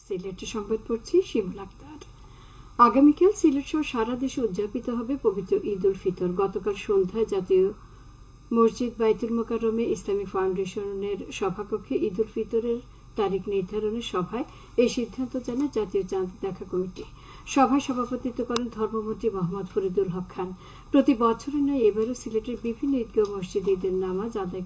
সিলেট সংবাদ পড়ছি শিমুল আক্তার। আগামীকাল সিলেট সহ সারা দেশে উদযাপিত হবে পবিত্র ঈদ উল ফিতর। গতকাল সন্ধ্যায় জাতীয় মসজিদ বাইতুল মোকাররমে ইসলামিক ফাউন্ডেশনের সভাকক্ষে ঈদ উল ফিতরের তারিখ নির্ধারণের সভায় এই সিদ্ধান্ত জানায় জাতীয় চাঁদ দেখা কমিটি। সভায় সভাপতিত্ব করেন ধর্মমন্ত্রী মোহাম্মদ ফরিদুল হক খান। প্রতি বছরের ন্যায় এবারও সিলেটের বিভিন্ন ঈদগাহ মসজিদে ঈদের নামাজ আদায়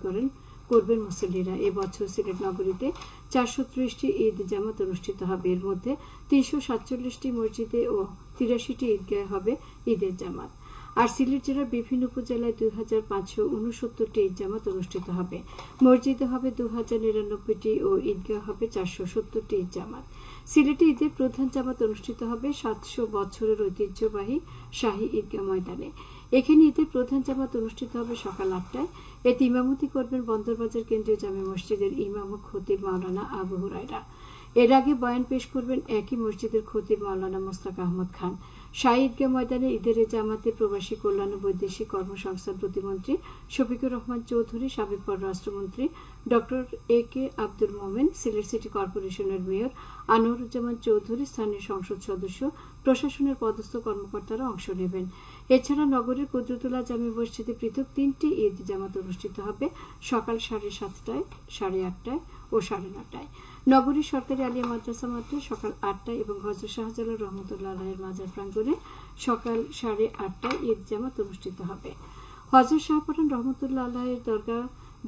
করবেন মুসল্লিরা। এবছর সিলেট নগরীতে 430টি ঈদ জামাত অনুষ্ঠিত হবে। এর মধ্যে 347টি মসজিদে ও 83টি ঈদগাহে হবে ঈদের জামাত। আর সিলেট জেলার বিভিন্ন উপজেলায় 2569টি ঈদ জামাত অনুষ্ঠিত হবে। মসজিদে হবে 2099টি ও ঈদগাহ হবে 470টি ঈদ জামাত। সিলেটে ঈদের প্রধান জামাত অনুষ্ঠিত হবে 700 বছরের ঐতিহ্যবাহী শাহী ঈদগাহ ময়দানে। এখানে ঈদের প্রধান জামাত অনুষ্ঠিত হবে সকাল 8টায়। এতে ইমামতি করবেন বন্দরবাজার কেন্দ্রীয় জামে মসজিদের ইমাম ও খতিব মাওলানা আবু হুরায়রা। এর আগে বয়ান পেশ করবেন একই মসজিদের খতিব মাওলানা মোস্তাক আহমদ খান। শাহী ঈদগাহ ময়দানে ঈদের জামাতে প্রবাসী কল্যাণ ও বৈদেশিক কর্মসংস্থান প্রতিমন্ত্রী শফিকুর রহমান চৌধুরী, সাবেক পররাষ্ট্রমন্ত্রী doctor A K. Abdul Momen, Sylhet city কর্পোরেশনের মেয়র আনোয়ারুজ্জামান চৌধুরী, স্থানীয় সংসদ সদস্য, প্রশাসনের পদস্থ কর্মকর্তারা অংশ নেবেন। এছাড়া নগরের কুদরতুল্লাহ জামে মসজিদে পৃথক 3টি ঈদ জামাত অনুষ্ঠিত হবে সকাল 7:30টায়, 8:30টায় ও 9:30টায়। নগরীর সরকারি আলিয়া মাদ্রাসা মাঠে সকাল 8টায় এবং হযরত শাহজালাল রহমতুল্লাহ আলাইহির মাজার প্রাঙ্গণে সকাল 8:30টায় ঈদ জামাত অনুষ্ঠিত হবে। হযরত শাহপরান রহমতুল্লাহ আলাইহির দরগাহ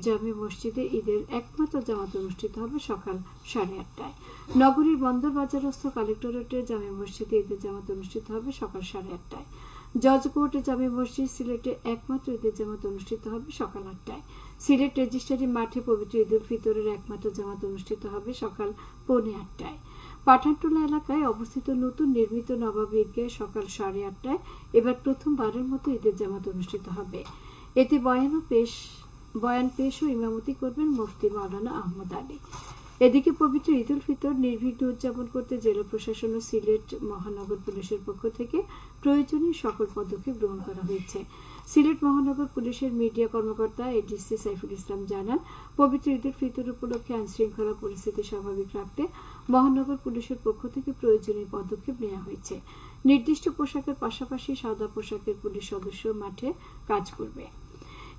জামে মসজিদে ঈদের একমাত্র জামাত অনুষ্ঠিত হবে সকাল 8:30টায়। নগরীর বন্দর বাজারস্থ কালেক্টরেটে জামে মসজিদে ঈদের জামাত অনুষ্ঠিত হবে সকাল 8:30টায়। জজকোর্টে জামে মসজিদ সিলেটে একমাত্র ঈদের জামাত অনুষ্ঠিত হবে সকাল 8টায়। সিলেট রেজিস্ট্রারি মাঠে পবিত্র ঈদ উল ফিতরের একমাত্র জামাত অনুষ্ঠিত হবে সকাল 7:45টায়। পাঠানটোলা এলাকায় অবস্থিত নতুন নির্মিত নবাব ঈদগাহে সকাল 8:30টায় এবার প্রথমবারের মতো ঈদের জামাত অনুষ্ঠিত হবে। এতে বয়ান পেশ ও ইমামতি করবেন মুফতি মাওলানা আহমদ আলী। এদিকে পবিত্র ঈদ উল ফিতর নির্বিঘ্নে উদযাপন করতে জেলা প্রশাসন ও সিলেট মহানগর পুলিশের পক্ষ থেকে প্রয়োজনীয় সকল পদক্ষেপ গ্রহণ করা হয়েছে। সিলেট মহানগর পুলিশের মিডিয়া কর্মকর্তা এডিসি সাইফুল ইসলাম জানান, পবিত্র ঈদ উল ফিতর উপলক্ষে আইনশৃঙ্খলা পরিস্থিতি স্বাভাবিক রাখতে মহানগর পুলিশের পক্ষ থেকে প্রয়োজনীয় পদক্ষেপ নেওয়া হয়েছে। নির্দিষ্ট পোশাকের পাশাপাশি সাদা পোশাকের পুলিশ সদস্য মাঠে কাজ করবে।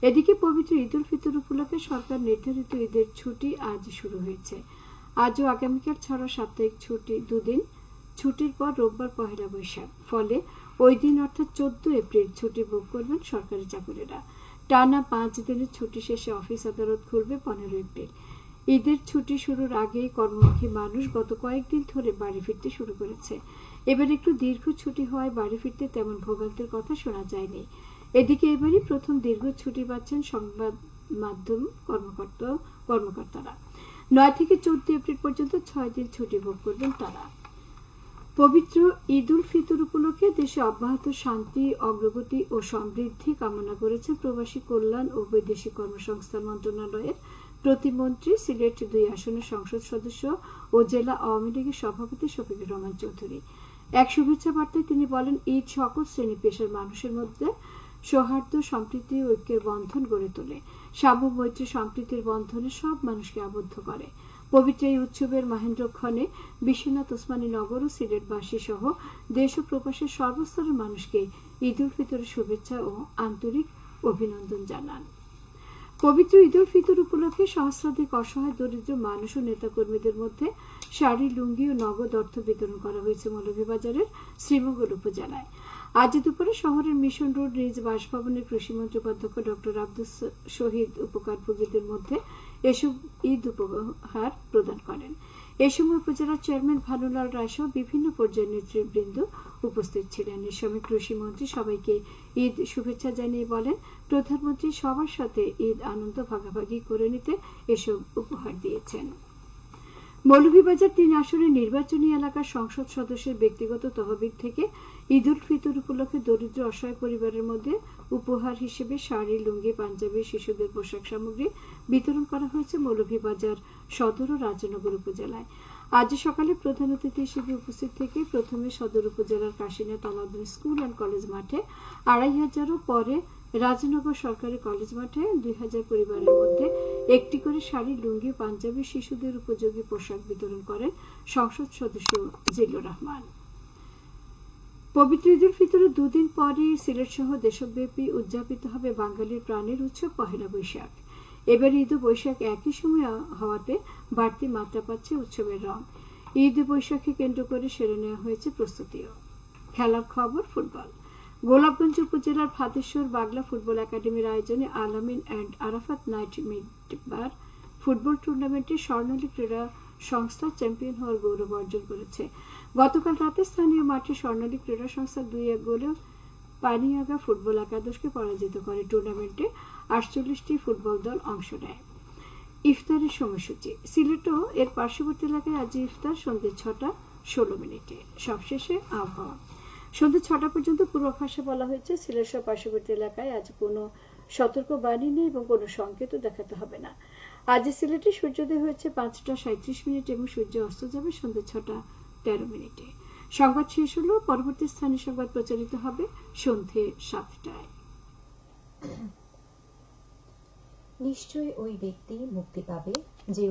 এদিকে পবিত্র ঈদ উল ফিতর উপলক্ষে সরকার নির্ধারিত ঈদের ছুটি আজ শুরু হয়েছে। আজ ও আগামীকাল ছাড়া সাপ্তাহিক ছুটি 2 দিন, ছুটির পর রোববার পহেলা বৈশাখ। ফলে ওই দিন অর্থাৎ 14 এপ্রিল ছুটি ভোগ করবেন সরকারি চাকুরিরা। টানা 5 দিনের ছুটি শেষে অফিস আদালত খুলবে 15 এপ্রিল। ঈদের ছুটি শুরুর আগেই কর্মমুখী মানুষ গত কয়েকদিন ধরে বাড়ি ফিরতে শুরু করেছে। এবার একটু দীর্ঘ ছুটি হওয়ায় বাড়ি ফিরতে তেমন ভোগান্তির কথা শোনা যায়নি। এদিকে এবারই প্রথম দীর্ঘ ছুটি পাচ্ছেন সংবাদ মাধ্যম কর্মকর্তারা। 9 থেকে 14 এপ্রিল পর্যন্ত 6 দিন ছুটি ভোগ করবেন তারা। পবিত্র ঈদ উল ফিতর উপলক্ষে দেশে অব্যাহত শান্তি, অগ্রগতি ও সমৃদ্ধি কামনা করেছেন প্রবাসী কল্যাণ ও বৈদেশিক কর্মসংস্থান মন্ত্রণালয়ের প্রতিমন্ত্রী, সিলেট 2 আসনের সংসদ সদস্য ও জেলা আওয়ামী লীগের সভাপতি শফিকুর রহমান চৌধুরী। এক শুভেচ্ছা বার্তায় তিনি বলেন, ঈদ সকল শ্রেণী পেশার মানুষের মধ্যে সৌহার্দ্য, সম্প্রীতি ও ঐক্যের বন্ধন গড়ে তোলে। সাম্য, মৈত্রী, সম্প্রীতির বন্ধনে সব মানুষকে আবদ্ধ করে। পবিত্র এই উৎসবের মাহেন্দ্রক্ষণে বিশ্বনাথ ওসমানী নগর ও সিলেটবাসী সহ দেশ ও প্রবাসের সর্বস্তরের মানুষকে ঈদ উল ফিতরের শুভেচ্ছা ও আন্তরিক অভিনন্দন জানান। পবিত্র ঈদ উল ফিতর উপলক্ষে সহস্রাধিক অসহায় দরিদ্র মানুষ ও নেতাকর্মীদের মধ্যে শাড়ি, লুঙ্গি ও নগদ অর্থ বিতরণ করা হয়েছে মৌলভীবাজারের শ্রীমঙ্গল উপজেলায়। আজ দুপুরে শহরের মিশন রোড নিজ বাসভবনের কৃষিমন্ত্রী উপাধ্যক্ষ ডক্টর আব্দুল শহীদ উপকারভোগীদের মধ্যে এসব ঈদ উপহার প্রদান করেন। এ সময় উপজেলার চেয়ারম্যান ভানুলাল রায় সহ বিভিন্ন পর্যায়ের নেতৃবৃন্দ উপস্থিত ছিলেন। এ সময় কৃষিমন্ত্রী সবাইকে ঈদ শুভেচ্ছা জানিয়ে বলেন, প্রধানমন্ত্রী সবার সাথে ঈদ আনন্দ ভাগাভাগি করে নিতে এসব উপহার দিয়েছেন। মৌলভীবাজার 3 আসনের নির্বাচনী এলাকার সংসদ সদস্যের ব্যক্তিগত তহবিল থেকে ঈদ উল ফিতর উপলক্ষে দরিদ্র অসহায় পরিবারের মধ্যে উপহার হিসেবে শাড়ি, লুঙ্গি, পাঞ্জাবি, শিশুদের পোশাক সামগ্রী বিতরণ করা হয়েছে মৌলভীবাজার সদর ও রাজনগর উপজেলায়। আজ সকালে প্রধান অতিথি হিসেবে উপস্থিত থেকে প্রথমে সদর উপজেলার কাশিনা তালাউদ্দিন স্কুল অ্যান্ড কলেজ মাঠে 2500 ও পরে রাজনগর সরকারি কলেজ মাঠে 2000 পরিবারের মধ্যে একটি করে শাড়ি, লুঙ্গি, পাঞ্জাবি শিশুদের উপযোগী পোশাক বিতরণ করেন সংসদ সদস্য জিল্লুর রহমান। পবিত্র ঈদ উল ফিতরের দুদিন পরই সিলেট সহ দেশব্যাপী উদযাপিত হবে বাঙালির প্রাণের উৎসব পহেলা বৈশাখ। এবার ঈদ ও বৈশাখ একই সময় হওয়াতে বাড়তি মাত্রা পাচ্ছে উৎসবের রং। ঈদ ও বৈশাখকে কেন্দ্র করে সেরে নেওয়া হয়েছে প্রস্তুতিও। খেলার খবর ফুটবল। গোলাপগঞ্জ উপজেলার ফাতেশ্বর বাগলা ফুটবল একাডেমির আয়োজনে আলামিন অ্যান্ড আরাফাত নাইট মিডবার ফুটবল টুর্নামেন্টে স্বর্ণালী ক্রীড়া সংস্থা চ্যাম্পিয়ন হওয়ার গৌরব অর্জন করেছে। গতকাল রাতে স্থানীয় মাঠে স্বর্ণালী ক্রীড়া সংস্থা 2-1 গোলে পানিয়াগা ফুটবল একাদশকে পরাজিত করে। টুর্নামেন্টে 48টি ফুটবল দল অংশ নেয়। ইফতারের সময়সূচি। সিলেট ও এর পার্শ্ববর্তী এলাকায় আজ ইফতার সন্ধ্যে 6:16। সবশেষে আবহাওয়া। সন্ধ্যে 6টা পর্যন্ত পূর্বাভাসে বলা হয়েছে সিলেট সহ পার্শ্ববর্তী এলাকায় আজ কোনো সতর্কবাণী নেই এবং কোনো সংকেতও দেখাতে হবে না। আজ সিলেটে সূর্যোদয় হয়েছে 5:37 এবং সূর্য অস্ত যাবে সন্ধ্যে 6:13। সংবাদ শেষ হলো। পরবর্তী স্থানীয় সংবাদ প্রচারিত হবে সন্ধ্যে 7টায়। নিশ্চয়ই ওই ব্যক্তি মুক্তি পাবে যে